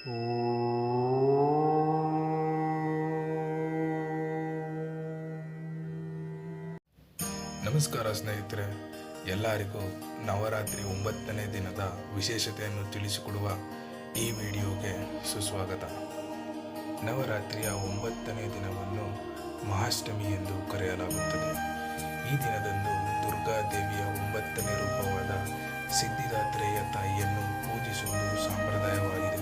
ನಮಸ್ಕಾರ ಸ್ನೇಹಿತರೆ, ಎಲ್ಲರಿಗೂ ನವರಾತ್ರಿ 9ನೇ ದಿನದ ವಿಶೇಷತೆಯನ್ನು ತಿಳಿಸಿಕೊಡುವ ಈ ವಿಡಿಯೋಗೆ ಸುಸ್ವಾಗತ. ನವರಾತ್ರಿಯ 9ನೇ ದಿನವನ್ನು ಮಹಾಷ್ಟಮಿ ಎಂದು ಕರೆಯಲಾಗುತ್ತದೆ. ಈ ದಿನದಂದು ದುರ್ಗಾದೇವಿಯ 9ನೇ ರೂಪವಾದ ಸಿದ್ಧಿದಾತ್ರೇಯ ತಾಯಿಯನ್ನು ಪೂಜಿಸುವುದು ಸಂಪ್ರದಾಯವಾಗಿದೆ.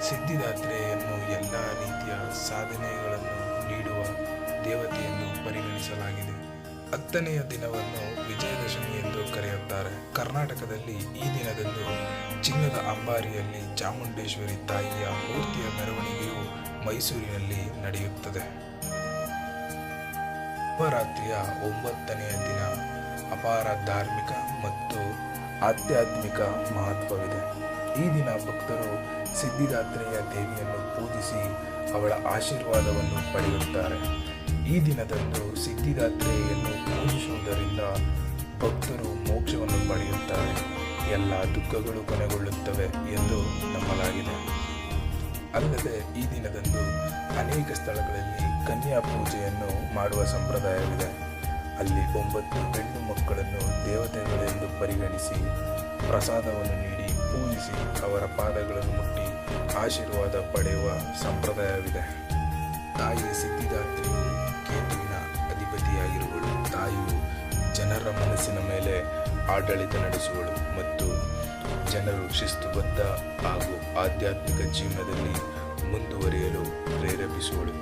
ಸಿದ್ಧಿದಾತ್ರೇಯನ್ನು ಎಲ್ಲ ರೀತಿಯ ಸಾಧನೆಗಳನ್ನು ನೀಡುವ ದೇವತೆಯೆಂದು ಪರಿಗಣಿಸಲಾಗಿದೆ. 10ನೆಯ ದಿನವನ್ನು ವಿಜಯದಶಮಿ ಎಂದು ಕರೆಯುತ್ತಾರೆ. ಕರ್ನಾಟಕದಲ್ಲಿ ಈ ದಿನದಂದು ಚಿನ್ನದ ಅಂಬಾರಿಯಲ್ಲಿ ಚಾಮುಂಡೇಶ್ವರಿ ತಾಯಿಯ ಮೂರ್ತಿಯ ಮೆರವಣಿಗೆಯು ಮೈಸೂರಿನಲ್ಲಿ ನಡೆಯುತ್ತದೆ. ನವರಾತ್ರಿಯ 9ನೆಯ ದಿನ ಅಪಾರ ಧಾರ್ಮಿಕ ಮತ್ತು ಆಧ್ಯಾತ್ಮಿಕ ಮಹತ್ವವಿದೆ. ಈ ದಿನ ಭಕ್ತರು ಸಿದ್ಧಿದಾತ್ರೇಯ ದೇವಿಯನ್ನು ಪೂಜಿಸಿ ಅವಳ ಆಶೀರ್ವಾದವನ್ನು ಪಡೆಯುತ್ತಾರೆ. ಈ ದಿನದಂದು ಸಿದ್ಧಿದಾತ್ರೇಯನ್ನು ಪೂಜಿಸುವುದರಿಂದ ಭಕ್ತರು ಮೋಕ್ಷವನ್ನು ಪಡೆಯುತ್ತಾರೆ, ಎಲ್ಲ ದುಃಖಗಳು ಕೊನೆಗೊಳ್ಳುತ್ತವೆ ಎಂದು ನಂಬಲಾಗಿದೆ. ಅಲ್ಲದೆ ಈ ದಿನದಂದು ಅನೇಕ ಸ್ಥಳಗಳಲ್ಲಿ ಕನ್ಯಾ ಪೂಜೆಯನ್ನು ಮಾಡುವ ಸಂಪ್ರದಾಯವಿದೆ. ಅಲ್ಲಿ 9 ಹೆಣ್ಣು ಮಕ್ಕಳನ್ನು ದೇವತೆಗಳೆಂದು ಪರಿಗಣಿಸಿ ಪ್ರಸಾದವನ್ನು ನೀಡಿ ಪೂಜಿಸಿ ಅವರ ಪಾದಗಳನ್ನು ಮುಟ್ಟಿ ಆಶೀರ್ವಾದ ಪಡೆಯುವ ಸಂಪ್ರದಾಯವಿದೆ. ತಾಯಿ ಸಿದ್ಧಿದಾತ್ರಿಯು ಕೇತುವಿನ ಅಧಿಪತಿಯಾಗಿರುವಳು. ತಾಯಿಯು ಜನರ ಮನಸ್ಸಿನ ಮೇಲೆ ಆಡಳಿತ ನಡೆಸುವಳು ಮತ್ತು ಜನರು ಶಿಸ್ತುಬದ್ಧ ಹಾಗೂ ಆಧ್ಯಾತ್ಮಿಕ ಜೀವನದಲ್ಲಿ ಮುಂದುವರಿಯಲು ಪ್ರೇರೇಪಿಸುವಳು.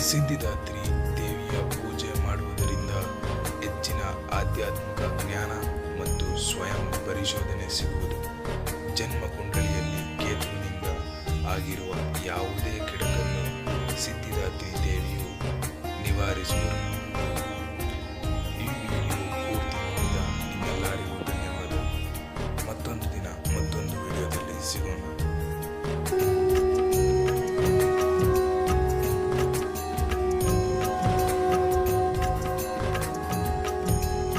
ಸಿದ್ಧಿದಾತ್ರಿ ದೇವಿಯ ಪೂಜೆ ಮಾಡುವುದರಿಂದ ಹೆಚ್ಚಿನ ಆಧ್ಯಾತ್ಮಿಕ ಜ್ಞಾನ ಮತ್ತು ಸ್ವಯಂ ಪರಿಶೋಧನೆ ಸಿಗುವುದು. ಜನ್ಮ ಕುಂಡಲಿಯಲ್ಲಿ ಕೇತುವಿನಿಂದ ಆಗಿರುವ ಯಾವುದೇ ಕೆಡುಕನ್ನು ಸಿದ್ಧಿದಾತ್ರಿ ದೇವಿಯು ನಿವಾರಿಸುವರು.